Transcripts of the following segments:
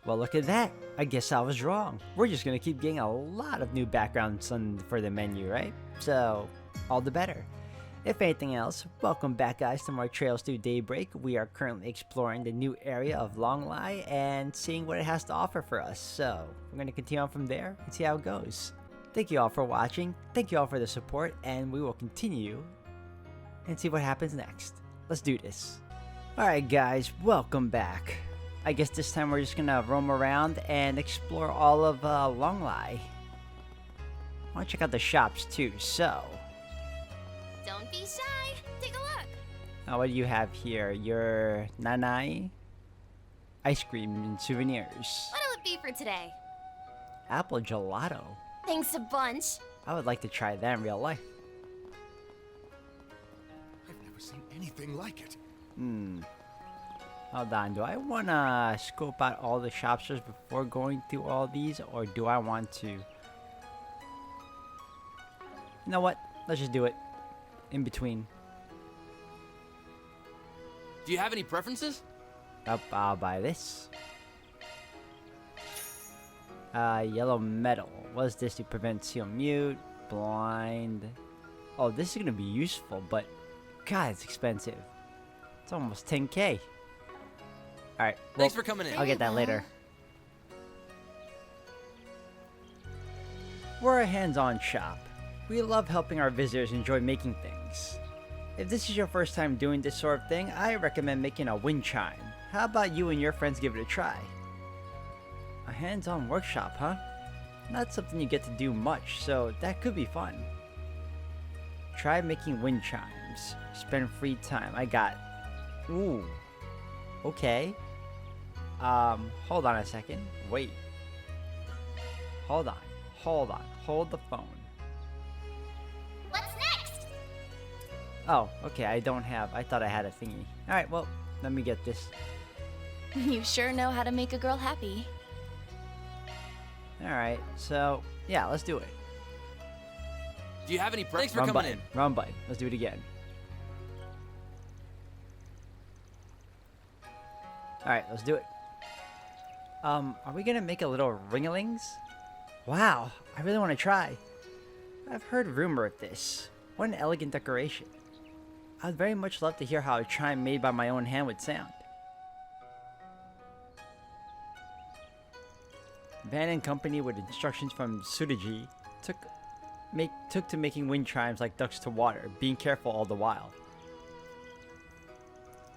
Well, look at that. I guess I was wrong. We're just gonna keep getting a lot of new backgrounds for the menu, right? So, all the better. If anything else, welcome back guys to more Trails Through Daybreak. We are currently exploring the new area of Longlai and seeing what it has to offer for us. So, we're gonna continue on from there and see how it goes. Thank you all for watching, thank you all for the support, and we will continue and see what happens next. Let's do this. Alright guys, welcome back. I guess this time we're just gonna roam around and explore all of Longlai. I wanna check out the shops too, so. Don't be shy. Take a look. What do you have here? Your nanai? Ice cream and souvenirs. What'll it be for today? Apple gelato. Thanks a bunch. I would like to try that in real life. I've never seen anything like it. Hold on, do I want to scope out all the shops first before going through all these, or do I want to? You know what? Let's just do it. In between. Do you have any preferences? I'll buy this. Yellow metal. What is this to prevent seal mute? Blind. Oh, this is going to be useful, but God, it's expensive. It's almost 10k. Alright. Thanks for coming in. I'll get that later. We're a hands-on shop. We love helping our visitors enjoy making things. If this is your first time doing this sort of thing, I recommend making a wind chime. How about you and your friends give it a try? A hands-on workshop, huh? Not something you get to do much, so that could be fun. Try making wind chimes. Spend free time. I got... Ooh. Okay. Hold on a second. Wait. Hold on. Hold the phone. What's next? Oh, okay, I thought I had a thingy. Alright, well, let me get this. You sure know how to make a girl happy. Alright, so, yeah, let's do it. Do you have any preferences? Thanks for coming in. Wrong button. Let's do it again. Alright, let's do it. Are we gonna make a little ringlings? Wow, I really want to try. I've heard rumor of this. What an elegant decoration. I'd very much love to hear how a chime made by my own hand would sound. Van and Company, with instructions from Tsurugi, took to making wind chimes like ducks to water, being careful all the while.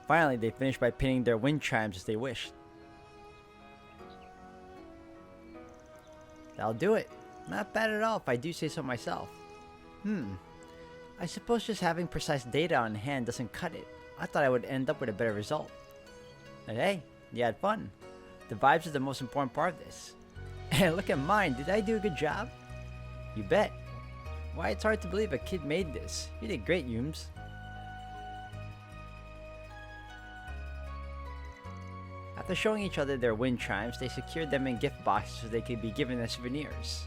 Finally, they finished by painting their wind chimes as they wished. That'll do it. Not bad at all if I do say so myself. I suppose just having precise data on hand doesn't cut it. I thought I would end up with a better result. But hey, you had fun. The vibes is the most important part of this. And look at mine, did I do a good job? You bet. Why, it's hard to believe a kid made this. You did great, Yums. After showing each other their wind chimes, they secured them in gift boxes so they could be given as souvenirs.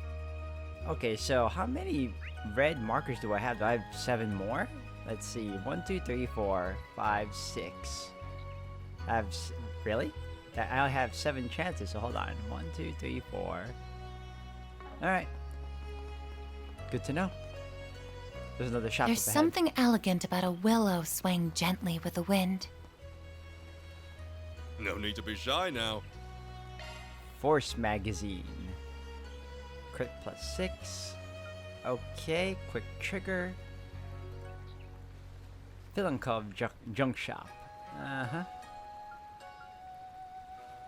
Okay, so how many red markers do I have? Do I have 7 more? Let's see. 1, 2, 3, 4, 5, 6. Really? I have 7 chances, so hold on. 1, 2, 3, 4. Alright. Good to know. There's another shop There's up ahead. something elegant about a willow swaying gently with the wind. No need to be shy now. Force magazine. Crit plus 6. Okay, quick trigger. Villankov junk shop.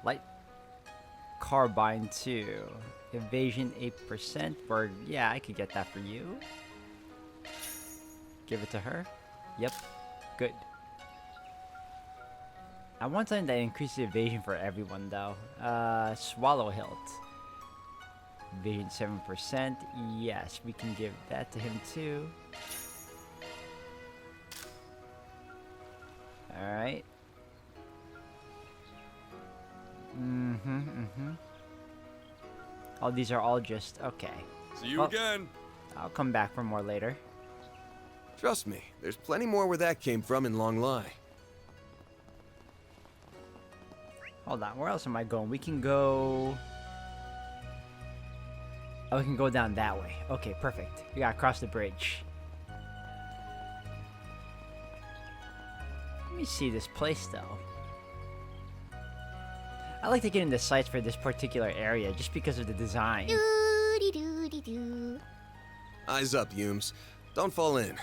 Light carbine 2. Evasion 8%. For yeah, I could get that for you. Give it to her. Yep. Good. I want something that increases evasion for everyone though. Swallow hilt. Evasion 7%. Yes, we can give that to him too. Alright. Oh, these are all just okay. See you again. I'll come back for more later. Trust me, there's plenty more where that came from in Longlai. Hold on, where else am I going? We can go... Oh, we can go down that way. Okay, perfect. We gotta cross the bridge. Let me see this place, though. I like to get into sites for this particular area just because of the design. Doo-dee-doo-dee-doo. Eyes up, Yumes. Don't fall in.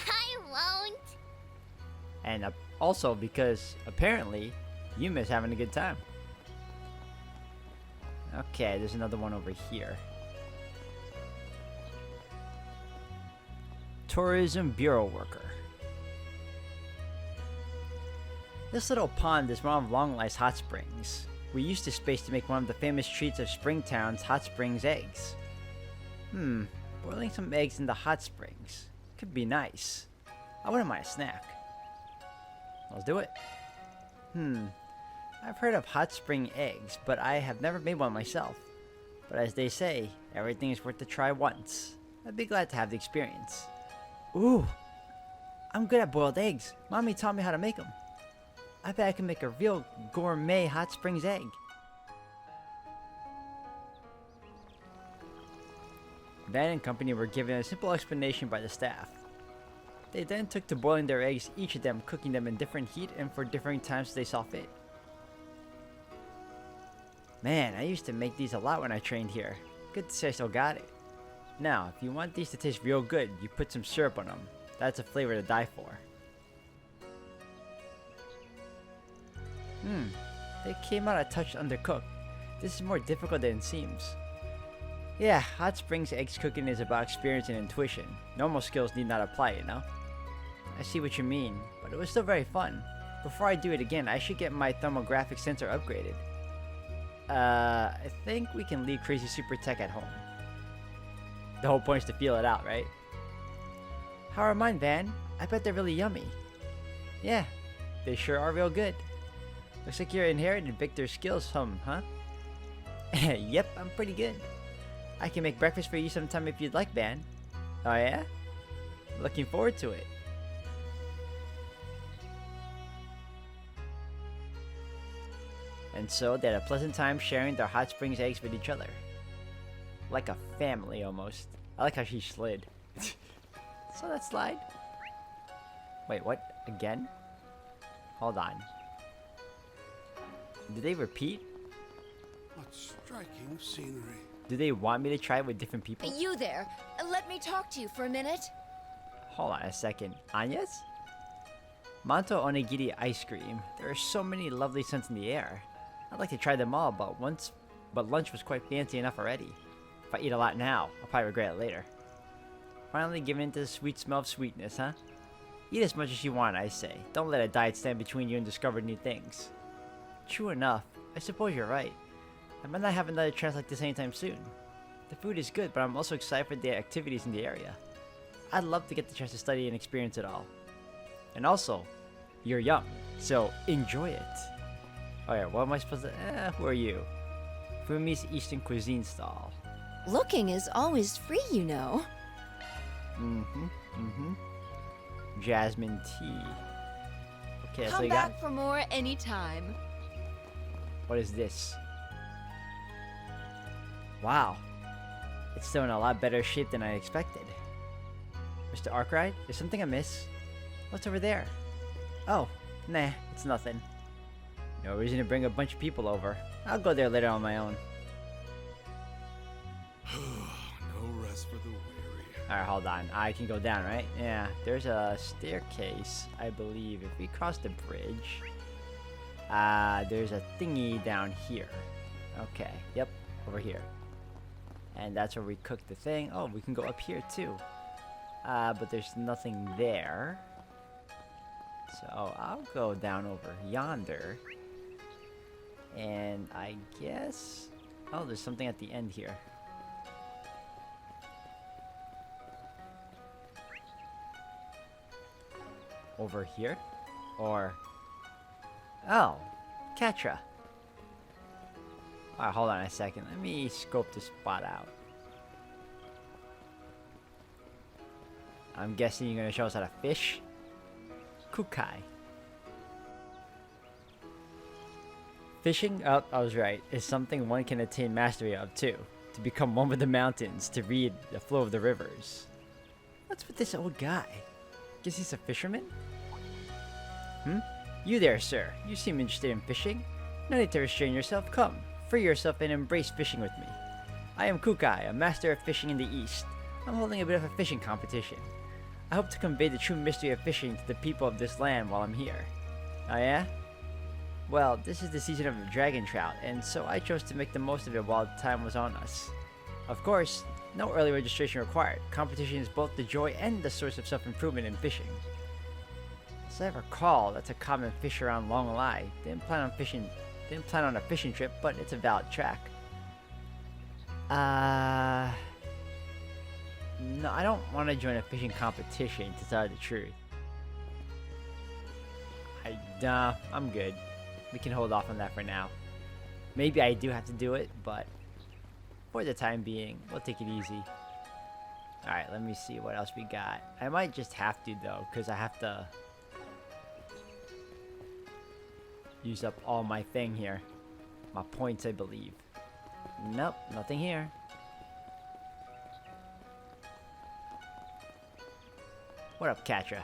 I won't. And also because, apparently, Yuma's having a good time. Okay, there's another one over here. Tourism Bureau Worker. This little pond is one of Longlai's hot springs. We used this space to make one of the famous treats of Springtown's hot springs eggs. Boiling some eggs in the hot springs. Could be nice. I wouldn't mind a snack. Let's do it. I've heard of hot spring eggs, but I have never made one myself. But as they say, everything is worth a try once. I'd be glad to have the experience. Ooh! I'm good at boiled eggs. Mommy taught me how to make them. I bet I can make a real gourmet hot springs egg. Van and company were given a simple explanation by the staff. They then took to boiling their eggs, each of them cooking them in different heat and for differing times they saw fit. Man, I used to make these a lot when I trained here. Good to say I still got it. Now, if you want these to taste real good, you put some syrup on them. That's a flavor to die for. They came out a touch undercooked. This is more difficult than it seems. Yeah, hot springs eggs cooking is about experience and intuition. Normal skills need not apply, you know? I see what you mean, but it was still very fun. Before I do it again, I should get my thermographic sensor upgraded. I think we can leave Crazy Super Tech at home. The whole point is to feel it out, right? How are mine, Van? I bet they're really yummy. Yeah, they sure are real good. Looks like you inherited Victor's skills some, huh? Yep, I'm pretty good. I can make breakfast for you sometime if you'd like, Van. Oh yeah? Looking forward to it. And so they had a pleasant time sharing their hot springs eggs with each other. Like a family, almost. I like how she slid. Saw that slide? Wait, what? Again? Hold on. Did they repeat? What striking scenery. Do they want me to try it with different people? You there. Let me talk to you for a minute. Hold on a second. Anyas? Manto onigiri ice cream. There are so many lovely scents in the air. I'd like to try them all, but lunch was quite fancy enough already. If I eat a lot now, I'll probably regret it later. Finally giving into the sweet smell of sweetness, huh? Eat as much as you want, I say. Don't let a diet stand between you and discover new things. True enough. I suppose you're right. I might not have another chance like this anytime soon. The food is good, but I'm also excited for the activities in the area. I'd love to get the chance to study and experience it all. And also, you're young, so enjoy it. Oh yeah, what am I supposed to... who are you? Fumi's Eastern Cuisine Stall. Looking is always free, you know. Jasmine tea. Okay, so Come you back got... for more anytime. What is this? Wow. It's still in a lot better shape than I expected. Mr. Arkwright, is something amiss? What's over there? Oh, nah, it's nothing. No reason to bring a bunch of people over. I'll go there later on my own. No rest for the weary. Alright, hold on. I can go down, right? Yeah, there's a staircase, I believe. If we cross the bridge... there's a thingy down here. Okay, yep, over here. And that's where we cook the thing. Oh, we can go up here too. But there's nothing there. So I'll go down over yonder. And I guess... Oh, there's something at the end here. Over here? Or... Oh, Ketra. Alright, hold on a second. Let me scope this spot out. I'm guessing you're gonna show us how to fish? Kukai. Fishing, oh, I was right, is something one can attain mastery of too. To become one with the mountains, to read the flow of the rivers. What's with this old guy? Guess he's a fisherman? You there, sir. You seem interested in fishing. No need to restrain yourself. Come, free yourself and embrace fishing with me. I am Kukai, a master of fishing in the East. I'm holding a bit of a fishing competition. I hope to convey the true mystery of fishing to the people of this land while I'm here. Oh yeah? Well, this is the season of dragon trout, and so I chose to make the most of it while time was on us. Of course, no early registration required. Competition is both the joy and the source of self-improvement in fishing. As I recall, that's a common fish around Longlai. Didn't plan on a fishing trip, but it's a valid track. No, I don't want to join a fishing competition, to tell you the truth. I'm good. We can hold off on that for now. Maybe I do have to do it, but for the time being, we'll take it easy. Alright, let me see what else we got. I might just have to, though, because I have to use up all my thing here. My points, I believe. Nope, nothing here. What up, Katra?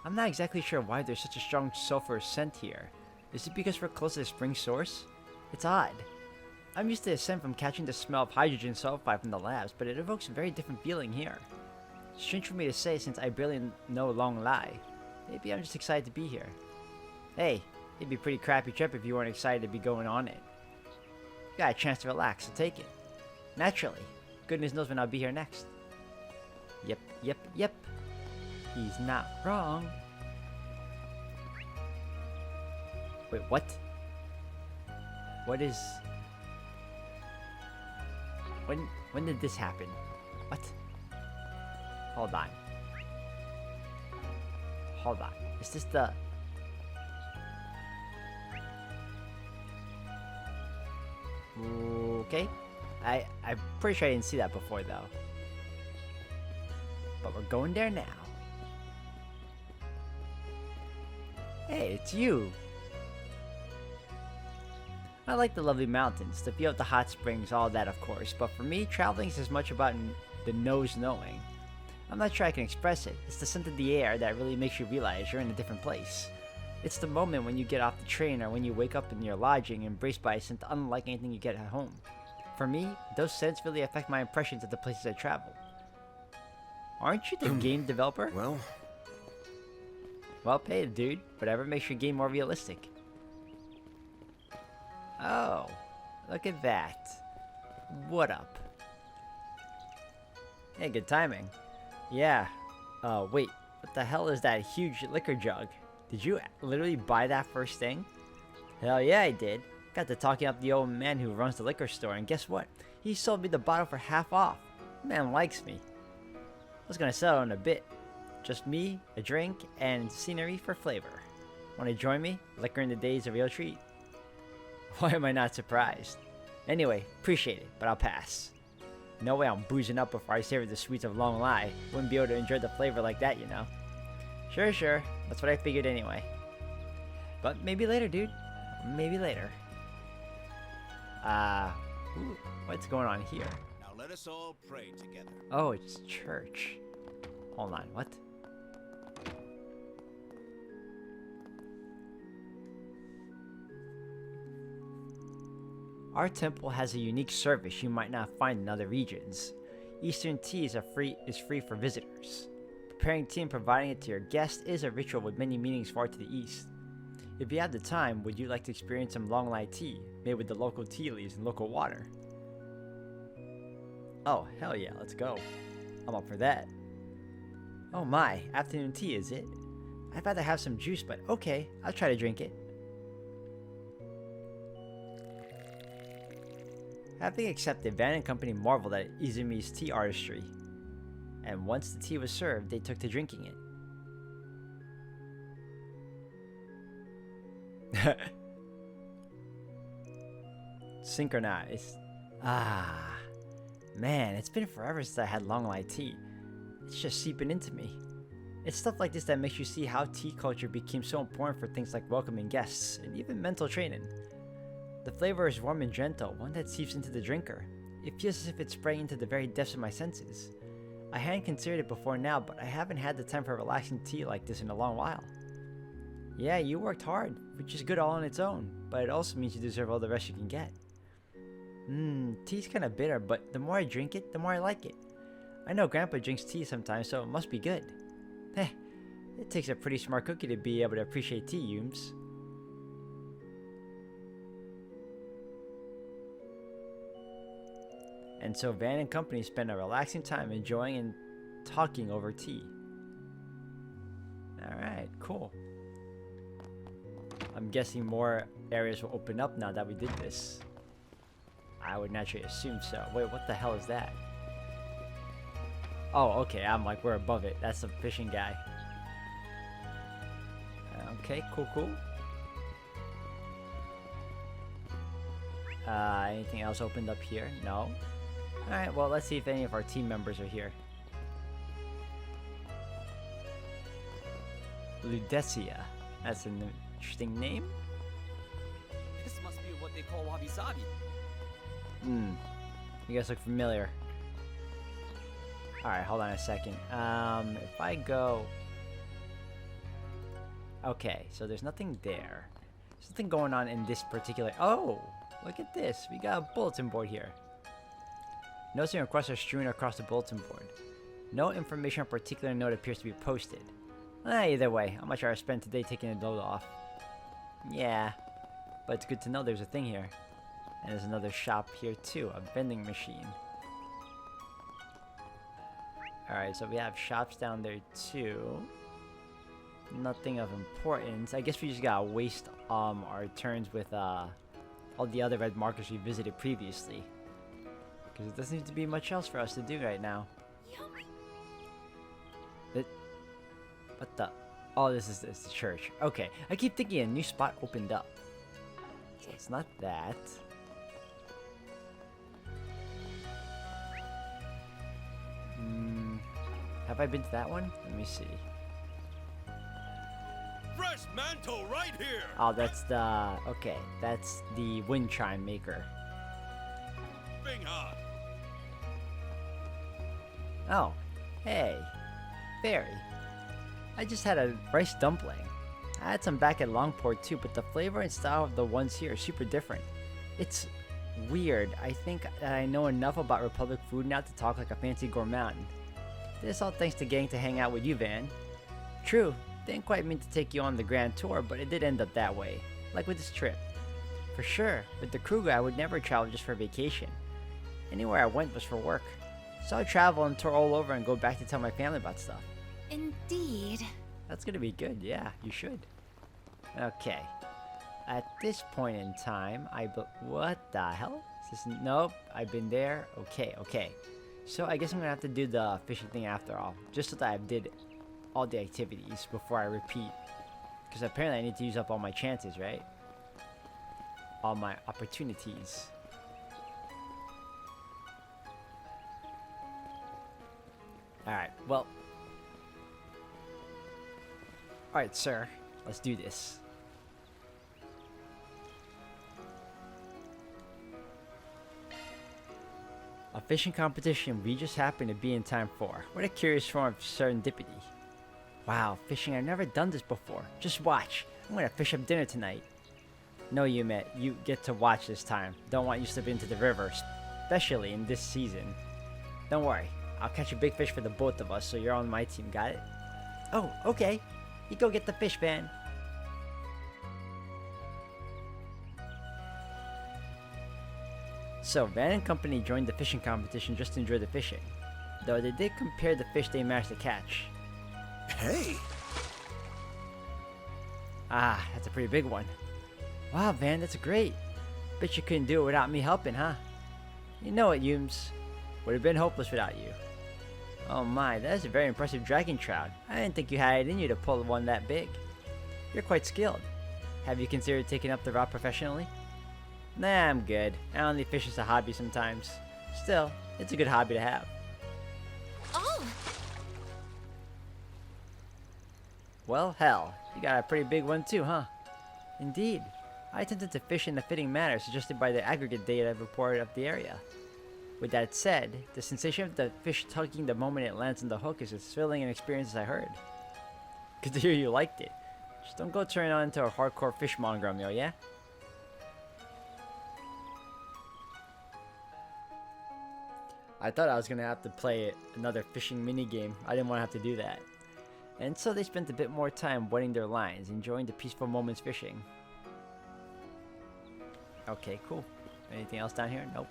I'm not exactly sure why there's such a strong sulfur scent here. Is it because we're close to the spring source? It's odd. I'm used to the scent from catching the smell of hydrogen sulfide from the labs, but it evokes a very different feeling here. Strange for me to say since I barely know Longlai. Maybe I'm just excited to be here. Hey, it'd be a pretty crappy trip if you weren't excited to be going on it. You got a chance to relax, so take it. Naturally. Goodness knows when I'll be here next. Yep. He's not wrong. Wait, what? What is... When did this happen? What? Hold on. Is this the... Okay. I'm pretty sure I didn't see that before, though. But we're going there now. Hey, it's you! I like the lovely mountains, the view of the hot springs, all that of course, but for me, traveling is as much about the nose knowing. I'm not sure I can express it. It's the scent of the air that really makes you realize you're in a different place. It's the moment when you get off the train or when you wake up in your lodging embraced by a scent unlike anything you get at home. For me, those scents really affect my impressions of the places I travel. Aren't you the game developer? Well paid, dude. Whatever makes your game more realistic. Oh, look at that. What up? Hey, good timing. Yeah. Wait. What the hell is that huge liquor jug? Did you literally buy that first thing? Hell yeah, I did. Got to talking up the old man who runs the liquor store, and guess what? He sold me the bottle for half off. Man likes me. I was gonna sell it in a bit. Just me, a drink, and scenery for flavor. Wanna join me? Liquor in the day is a real treat. Why am I not surprised? Anyway, appreciate it, but I'll pass. No way I'm boozing up before I savor the sweets of Longlai. Wouldn't be able to enjoy the flavor like that, you know. Sure. That's what I figured anyway. But maybe later, dude. Maybe later. What's going on here? Now let us all pray together. Oh, it's church. Hold on, what? Our temple has a unique service you might not find in other regions. Eastern tea is free for visitors. Preparing tea and providing it to your guests is a ritual with many meanings far to the east. If you have the time, would you like to experience some Longlai tea, made with the local tea leaves and local water? Oh, hell yeah, let's go. I'm up for that. Oh my, afternoon tea is it? I'd rather have some juice, but okay, I'll try to drink it. Having accepted, Van and company marveled at Izumi's tea artistry, and once the tea was served, they took to drinking it. Synchronized. Ah, man, it's been forever since I had Longlai tea. It's just seeping into me. It's stuff like this that makes you see how tea culture became so important for things like welcoming guests and even mental training. The flavor is warm and gentle, one that seeps into the drinker. It feels as if it's spraying into the very depths of my senses. I hadn't considered it before now, but I haven't had the time for relaxing tea like this in a long while. Yeah, you worked hard, which is good all on its own, but it also means you deserve all the rest you can get. Tea's kinda bitter, but the more I drink it, the more I like it. I know Grandpa drinks tea sometimes, so it must be good. Heh, it takes a pretty smart cookie to be able to appreciate tea, Yums. And so Van and company spend a relaxing time enjoying and talking over tea. Alright, cool. I'm guessing more areas will open up now that we did this. I would naturally assume so. Wait, what the hell is that? Oh, okay, I'm like, we're above it. That's the fishing guy. Okay, cool. Anything else opened up here? No. Alright, well, let's see if any of our team members are here. Ludecia. That's an interesting name. This must be what they call wabi-sabi. You guys look familiar. Alright, hold on a second. If I go... Okay, so there's nothing there. There's nothing going on in this particular... Oh! Look at this. We got a bulletin board here. Notes and requests are strewn across the bulletin board. No information on particular note appears to be posted. Either way, how much I spent today taking a load off? Yeah, but it's good to know there's a thing here. And there's another shop here too, a vending machine. Alright, so we have shops down there too. Nothing of importance. I guess we just gotta waste our turns with all the other red markers we visited previously. Because it doesn't seem to be much else for us to do right now. What the? Oh, this is the church. Okay, I keep thinking a new spot opened up. So it's not that. Have I been to that one? Let me see. Fresh mantle right here. Oh, that's the... Okay, that's the wind chime maker. Bing ha. Oh, hey, Fairy. I just had a rice dumpling. I had some back at Longport too, but the flavor and style of the ones here are super different. It's weird. I think that I know enough about Republic food now to talk like a fancy gourmand. This all thanks to getting to hang out with you, Van. True, didn't quite mean to take you on the grand tour, but it did end up that way. Like with this trip. For sure, with the Kruger I would never travel just for vacation. Anywhere I went was for work. So I travel and tour all over and go back to tell my family about stuff. Indeed. That's gonna be good, yeah, you should. Okay. At this point in time, what the hell? Is this, nope, I've been there. Okay. So I guess I'm gonna have to do the fishing thing after all. Just so that I did all the activities before I repeat. Because apparently I need to use up all my chances, right? All my opportunities. Alright, well. Alright, sir. Let's do this. A fishing competition we just happened to be in time for. What a curious form of serendipity. Wow, fishing, I've never done this before. Just watch. I'm gonna fish up dinner tonight. No, Yumet, you get to watch this time. Don't want you to slip into the river, especially in this season. Don't worry, I'll catch a big fish for the both of us, so you're on my team, got it? Oh, okay. You go get the fish, Van. So, Van and company joined the fishing competition just to enjoy the fishing. Though they did compare the fish they managed to catch. Hey! Ah, that's a pretty big one. Wow, Van, that's great. Bet you couldn't do it without me helping, huh? You know it, Yums. Would have been hopeless without you. Oh my, that is a very impressive dragon trout. I didn't think you had it in you to pull one that big. You're quite skilled. Have you considered taking up the rod professionally? Nah, I'm good. I only fish as a hobby sometimes. Still, it's a good hobby to have. Oh! Well, hell, you got a pretty big one too, huh? Indeed. I attempted to fish in a fitting manner suggested by the aggregate data reported of the area. With that said, the sensation of the fish tugging the moment it lands on the hook is as thrilling an experience as I heard. Good to hear you liked it. Just don't go turn on into a hardcore fishmonger, Romeo, yeah? I thought I was gonna have to play another fishing minigame. I didn't want to have to do that. And so they spent a bit more time wetting their lines, enjoying the peaceful moments fishing. Okay, cool. Anything else down here? Nope.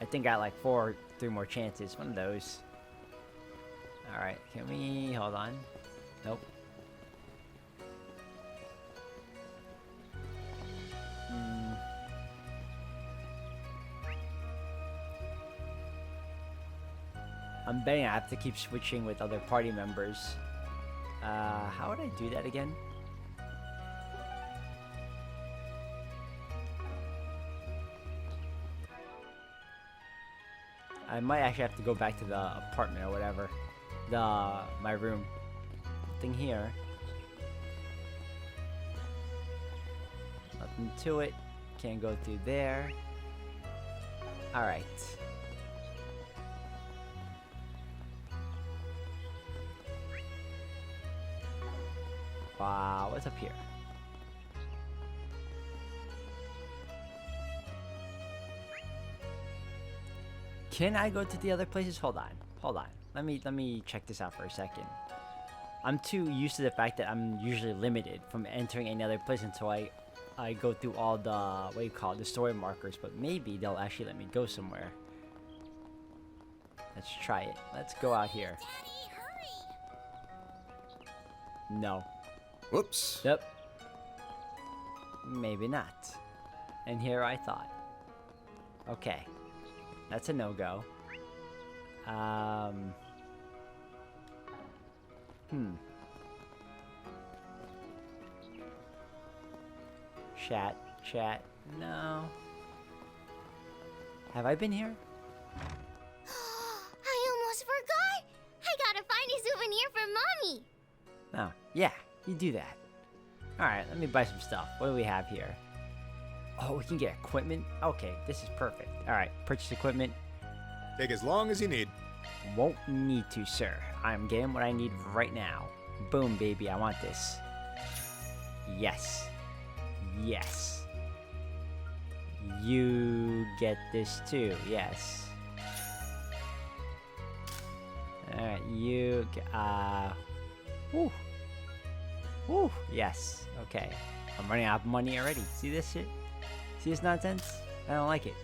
I think I got like 3 more chances. One of those. Alright, can we... hold on. Nope. I'm betting I have to keep switching with other party members. How would I do that again? I might actually have to go back to the apartment or whatever. My room. Nothing here. Nothing to it. Can't go through there. Alright. Wow, what's up here? Can I go to the other places? Hold on. Let me check this out for a second. I'm too used to the fact that I'm usually limited from entering any other place until I go through all the, what do you call it, the story markers, but maybe they'll actually let me go somewhere. Let's try it. Let's go out here. No. Whoops. Yep. Maybe not. And here I thought. Okay. That's a no-go. Chat. No. Have I been here? I almost forgot! I gotta find a souvenir for Mommy! Oh, yeah, you do that. Alright, let me buy some stuff. What do we have here? Oh, we can get equipment? Okay, this is perfect. Alright, purchase equipment. Take as long as you need. Won't need to, sir. I'm getting what I need right now. Boom, baby, I want this. Yes. Yes. You get this too, yes. Alright, you... Woo. Woo, yes. Okay. I'm running out of money already. See this shit? See this nonsense? I don't like it.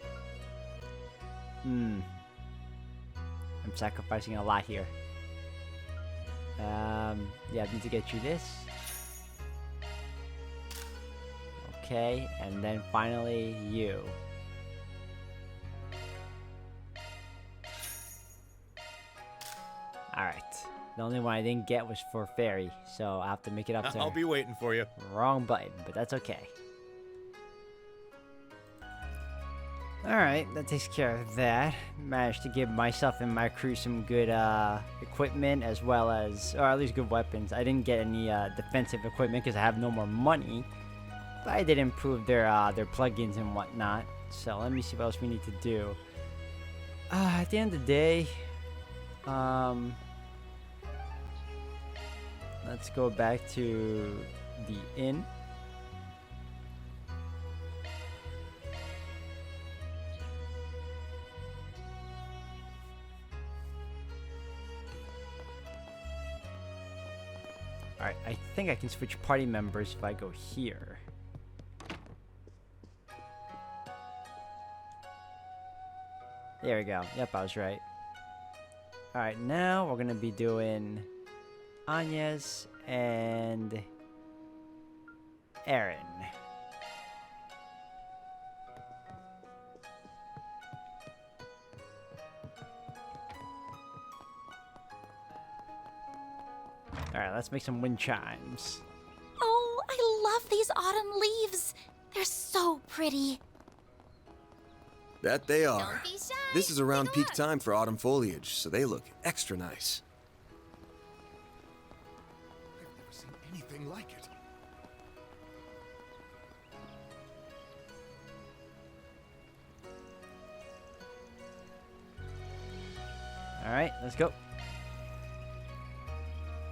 I'm sacrificing a lot here. Yeah, I need to get you this. Okay, and then finally you. Alright. The only one I didn't get was for Fairy, so I have to make it up to her. I'll be waiting for you. Wrong button, but that's okay. Alright, that takes care of that. Managed to give myself and my crew some good equipment as well as, or at least good weapons. I didn't get any defensive equipment because I have no more money. But I did improve their plugins and whatnot. So let me see what else we need to do. At the end of the day, let's go back to the inn. Alright, I think I can switch party members if I go here. There we go. Yep, I was right. Alright, now we're gonna be doing Anya's and Aaron. Alright, let's make some wind chimes. Oh, I love these autumn leaves. They're so pretty. That they are. Don't be shy. This is around Take a peak look. time for autumn foliage, so they look extra nice. I've never seen anything like it. Alright, let's go.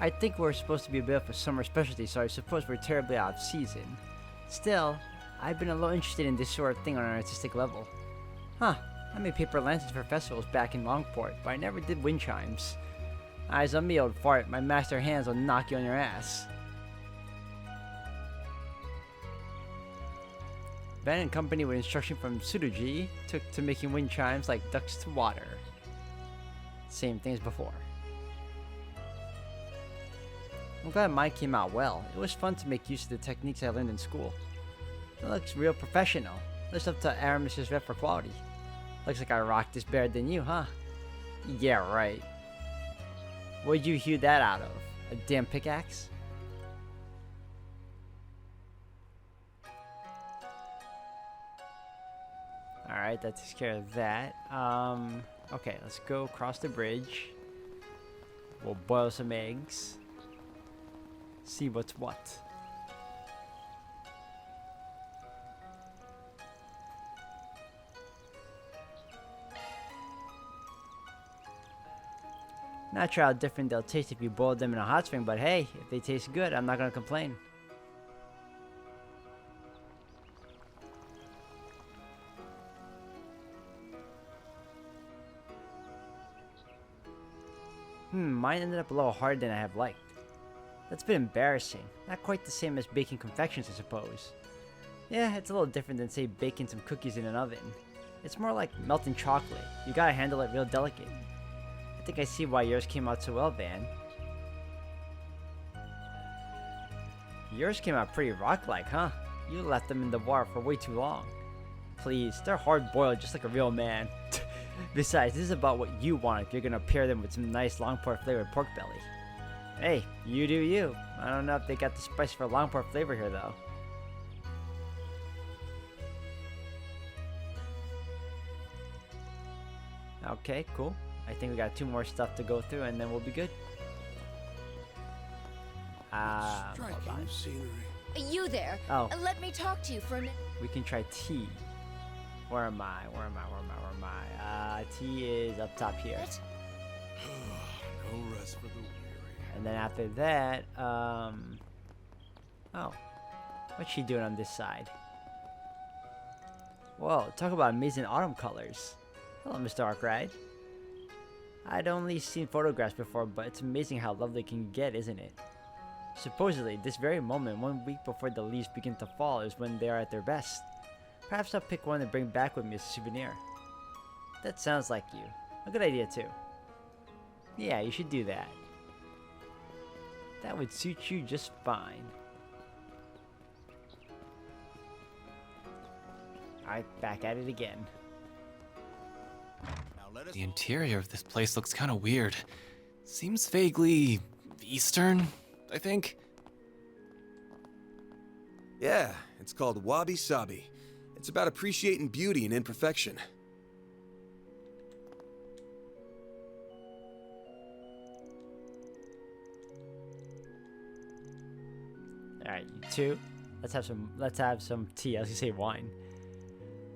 I think we're supposed to be a bit of a summer specialty, so I suppose we're terribly out of season. Still, I've been a little interested in this sort of thing on an artistic level. Huh, I made paper lanterns for festivals back in Longport, but I never did wind chimes. Eyes on me, old fart. My master hands will knock you on your ass. Van and company with instruction from Tsurugi took to making wind chimes like ducks to water. Same thing as before. I'm glad mine came out well. It was fun to make use of the techniques I learned in school. It looks real professional. Looks up to Aramis's rep for quality. Looks like I rocked this better than you, huh? Yeah, right. What'd you hew that out of? A damn pickaxe? Alright, that takes care of that. Okay, let's go across the bridge. We'll boil some eggs. See what's what. Not sure how different they'll taste if you boil them in a hot spring, but hey, if they taste good, I'm not gonna complain. Mine ended up a little harder than I have liked. That's a bit embarrassing. Not quite the same as baking confections, I suppose. Yeah, it's a little different than, say, baking some cookies in an oven. It's more like melting chocolate. You gotta handle it real delicate. I think I see why yours came out so well, Van. Yours came out pretty rock-like, huh? You left them in the water for way too long. Please, they're hard-boiled just like a real man. Besides, this is about what you want if you're gonna pair them with some nice Longport flavored pork belly. Hey, you do you. I don't know if they got the spice for Longport flavor here though. Okay, cool. I think we got 2 more stuff to go through and then we'll be good. Hold on. You there. Oh. Let me talk to you for a minute. We can try tea. Where am I? Tea is up top here. No rest for the weary. And then after that, oh. What's she doing on this side? Whoa, talk about amazing autumn colors. Hello, Mr. Arkwright. I'd only seen photographs before, but it's amazing how lovely it can get, isn't it? Supposedly, this very moment, 1 week before the leaves begin to fall, is when they are at their best. Perhaps I'll pick one and bring back with me as a souvenir. That sounds like you. A good idea, too. Yeah, you should do that. That would suit you just fine. Alright, back at it again. The interior of this place looks kind of weird. Seems vaguely Eastern, I think. Yeah, it's called Wabi Sabi. It's about appreciating beauty and imperfection. Alright, you two. Let's have some tea. I was gonna say wine.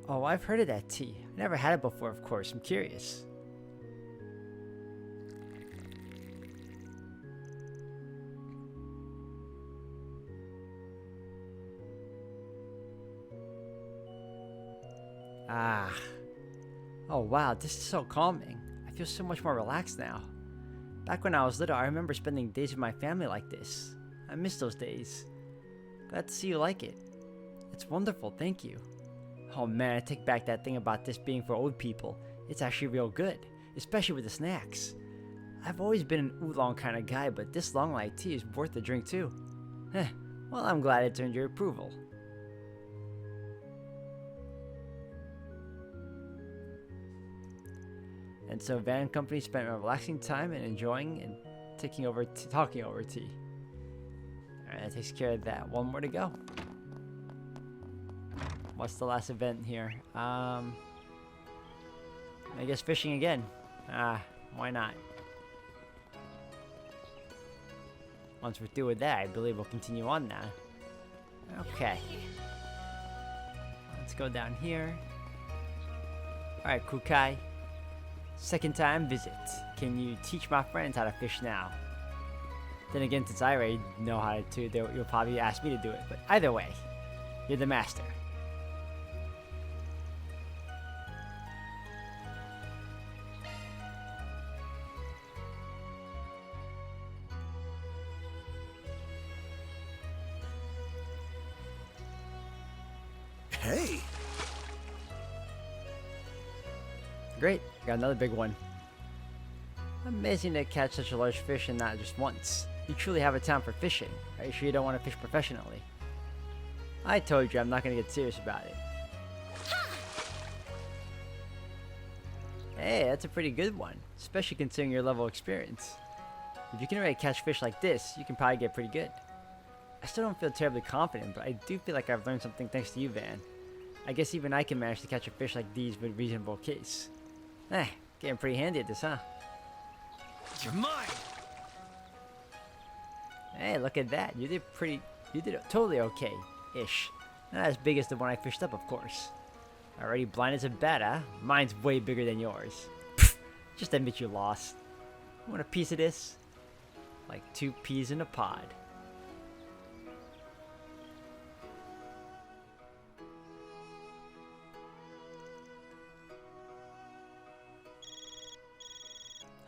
Oh, I've heard of that tea. I never had it before, of course. I'm curious. Ah. Oh wow, this is so calming. I feel so much more relaxed now. Back when I was little, I remember spending days with my family like this. I miss those days. Glad to see you like it. It's wonderful, thank you. Oh man, I take back that thing about this being for old people. It's actually real good, especially with the snacks. I've always been an oolong kind of guy, but this Longlai tea is worth the drink too. Well, I'm glad it's earned your approval. And so Van and company spent a relaxing time and enjoying and talking over tea. Alright, that takes care of that. One more to go. What's the last event here? I guess fishing again. Why not? Once we're through with that, I believe we'll continue on now. Okay. Let's go down here. Alright, Kukai. Second time visit. can you teach my friends how to fish now? Then again, since I already know how to, you'll probably ask me to do it. But either way, you're the master. Hey! Great, got another big one. Amazing to catch such a large fish and not just once. You truly have a talent for fishing. Are you sure you don't want to fish professionally? I told you I'm not going to get serious about it. Hey, that's a pretty good one, especially considering your level of experience. If you can already catch fish like this, you can probably get pretty good. I still don't feel terribly confident, but I do feel like I've learned something thanks to you, Van. I guess even I can manage to catch a fish like these with reasonable case. Getting pretty handy at this, huh? You're mine! Hey, look at that. You did totally okay-ish. Not as big as the one I fished up, of course. Already blind as a bat, huh? Mine's way bigger than yours. Pfft, just admit you lost. Want a piece of this? Like 2 peas in a pod.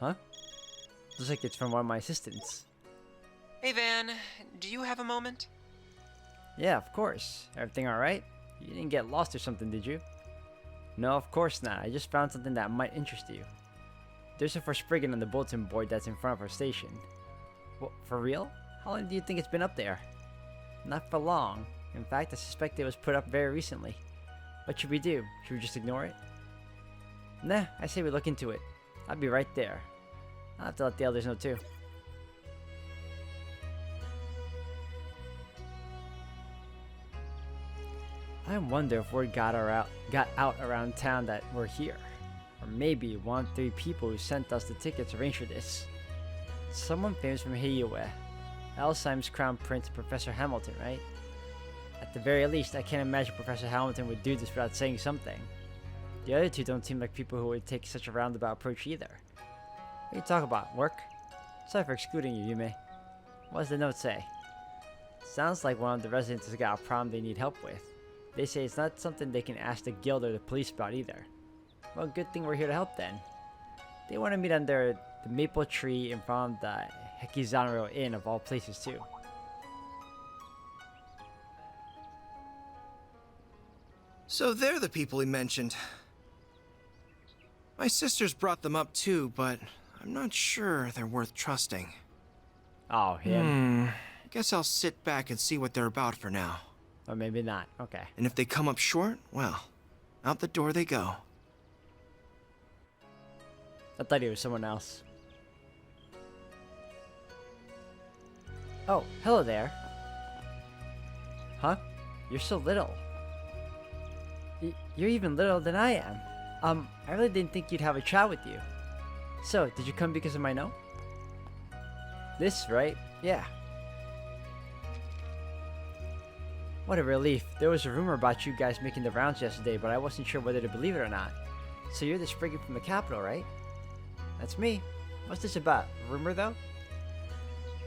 Huh? Looks like it's from one of my assistants. Hey Van, do you have a moment? Yeah, of course. Everything alright? You didn't get lost or something, did you? No, of course not. I just found something that might interest you. There's a Forspriggan on the bulletin board that's in front of our station. What, for real? How long do you think it's been up there? Not for long. In fact, I suspect it was put up very recently. What should we do? Should we just ignore it? Nah, I say we look into it. I'll be right there. I'll have to let the others know too. I wonder if word got out around town that we're here. Or maybe one of 3 people who sent us the tickets arranged for this. Someone famous from Hiyue. Alzheimer's Crown Prince Professor Hamilton, right? At the very least, I can't imagine Professor Hamilton would do this without saying something. The other 2 don't seem like people who would take such a roundabout approach either. What are you talking about? Work? Sorry for excluding you, Yume. What does the note say? Sounds like one of the residents has got a problem they need help with. They say it's not something they can ask the guild or the police about either. Well, good thing we're here to help then. They want to meet under the maple tree in front of the Hekizanro Inn of all places too. So they're the people he mentioned. My sisters brought them up too, but I'm not sure they're worth trusting. Oh, him? Guess I'll sit back and see what they're about for now. Or maybe not. Okay. And if they come up short, well, out the door they go. I thought he was someone else. Oh, hello there. Huh? You're so little. You're even littler than I am. I really didn't think you'd have a chat with you. So, did you come because of my note? This, right? Yeah. What a relief. There was a rumor about you guys making the rounds yesterday, but I wasn't sure whether to believe it or not. So you're the Spriggan from the capital, right? That's me. What's this about? Rumor, though?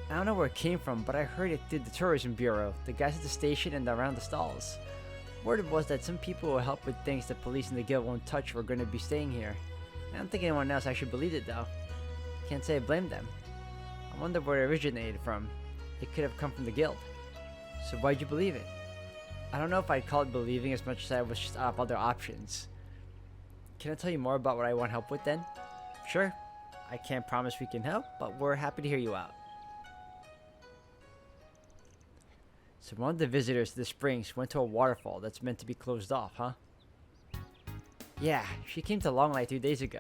I don't know where it came from, but I heard it through the tourism bureau, the guys at the station and around the stalls. Word was that some people who help with things the police and the guild won't touch were going to be staying here. I don't think anyone else actually believed it, though. Can't say I blame them. I wonder where it originated from. It could have come from the guild. So why'd you believe it? I don't know if I'd call it believing as much as I was just out of other options. Can I tell you more about what I want help with then? Sure. I can't promise we can help, but we're happy to hear you out. So one of the visitors to the springs went to a waterfall that's meant to be closed off, huh? Yeah, she came to Longlai 2 days ago.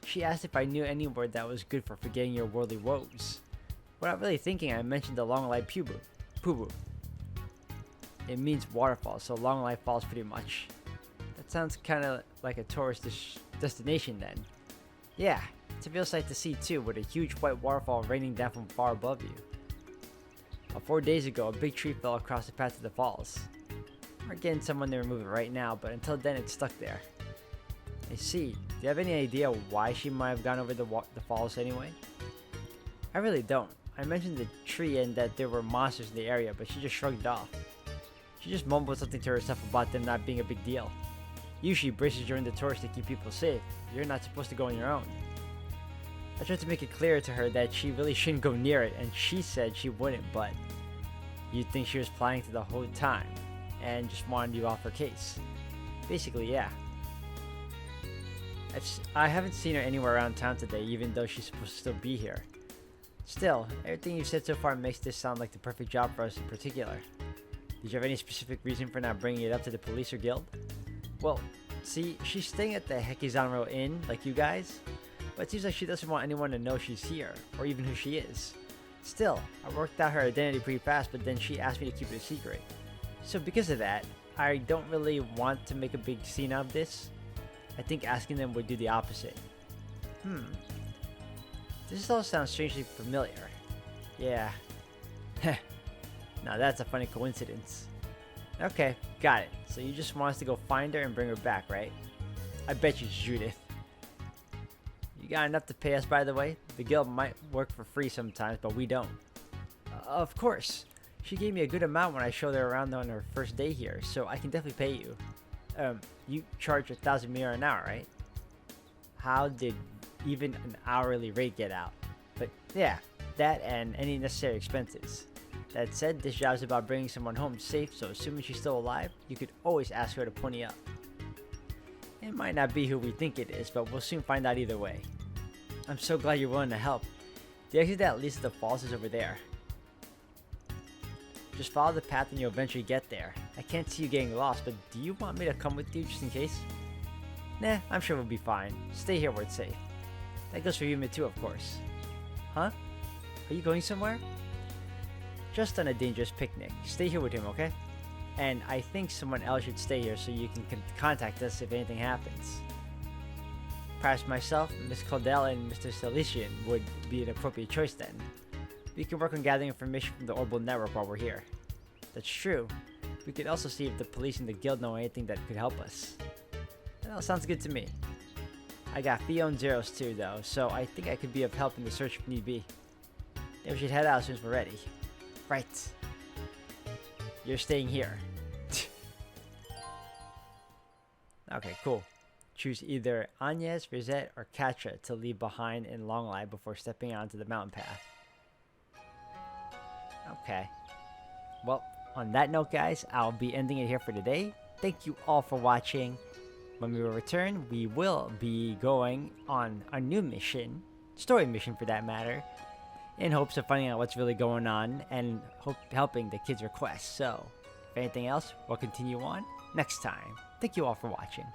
She asked if I knew any word that was good for forgetting your worldly woes. Without really thinking, I mentioned the Longlai Pubu. It means waterfall, so Longlai Falls pretty much. That sounds kinda like a tourist destination then. Yeah, it's a real sight to see too, with a huge white waterfall raining down from far above you. 4 days ago, a big tree fell across the path to the falls. We're getting someone to remove it right now, but until then it's stuck there. I see. Do you have any idea why she might have gone over the falls anyway? I really don't. I mentioned the tree and that there were monsters in the area, but she just shrugged it off. She just mumbled something to herself about them not being a big deal. Usually bridges during the tours to keep people safe. You're not supposed to go on your own. I tried to make it clear to her that she really shouldn't go near it, and she said she wouldn't, but you'd think she was planning to the whole time and just wanted you off her case. Basically, yeah. I haven't seen her anywhere around town today, even though she's supposed to still be here. Still, everything you've said so far makes this sound like the perfect job for us in particular. Did you have any specific reason for not bringing it up to the police or guild? Well, see, she's staying at the Hekizanro Inn, like you guys, but it seems like she doesn't want anyone to know she's here, or even who she is. Still, I worked out her identity pretty fast, but then she asked me to keep it a secret. So because of that, I don't really want to make a big scene out of this. I think asking them would do the opposite. This all sounds strangely familiar. Yeah. Now that's a funny coincidence. Okay, got it. So you just want us to go find her and bring her back, right? I bet you, Judith. You got enough to pay us, by the way? The guild might work for free sometimes, but we don't. Of course. She gave me a good amount when I showed her around on her first day here, so I can definitely pay you. You charge 1,000 mira an hour, right? How did even an hourly rate get out? But yeah, that and any necessary expenses. That said, this job's about bringing someone home safe, so assuming she's still alive, you could always ask her to pony up. It might not be who we think it is, but we'll soon find out either way. I'm so glad you're willing to help. The exit that leads to the falls is over there. Just follow the path and you'll eventually get there. I can't see you getting lost, but do you want me to come with you just in case? Nah, I'm sure we'll be fine. Stay here where it's safe. That goes for Yuma too, of course. Huh? Are you going somewhere? Just on a dangerous picnic. Stay here with him, okay? And I think someone else should stay here so you can contact us if anything happens. Perhaps myself, Miss Claudel, and Mr. Salesian would be an appropriate choice then. We can work on gathering information from the Orbital Network while we're here. That's true. We could also see if the police and the guild know anything that could help us. That all sounds good to me. I got Fion Zeros too, though, so I think I could be of help in the search if need be. Then we should head out as soon as we're ready. Right. You're staying here. Okay, cool. Choose either Agnes, Rosette, or Katra to leave behind in Longlai before stepping onto the mountain path. Okay. Well, on that note, guys, I'll be ending it here for today. Thank you all for watching. When we return, we will be going on a new mission, story mission for that matter, in hopes of finding out what's really going on and helping the kids' requests. So, if anything else, we'll continue on next time. Thank you all for watching.